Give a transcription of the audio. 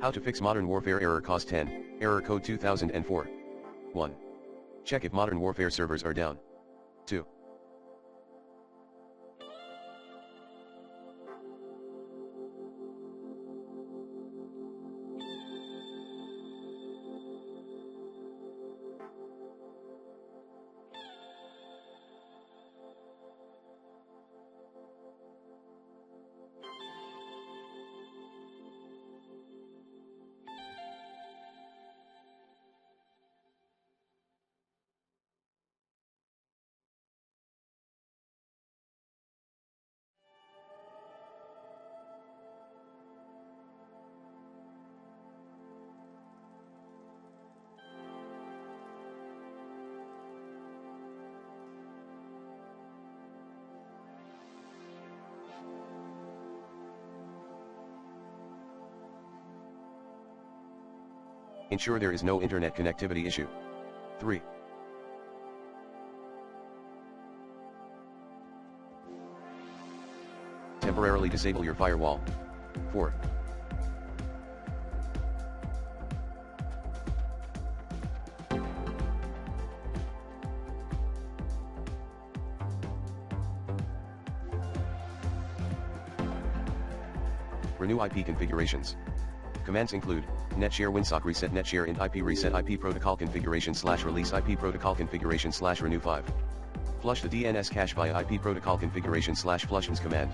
How to fix Modern Warfare error cause 10, error code 2004. 1. Check if Modern Warfare servers are down. 2. Ensure there is no internet connectivity issue. 3. Temporarily disable your firewall. 4. Renew IP configurations. Commands include netshare winsock reset netshare int IP reset IP protocol configuration / release IP protocol configuration / renew 5. Flush the DNS cache via IP protocol configuration / flushins command.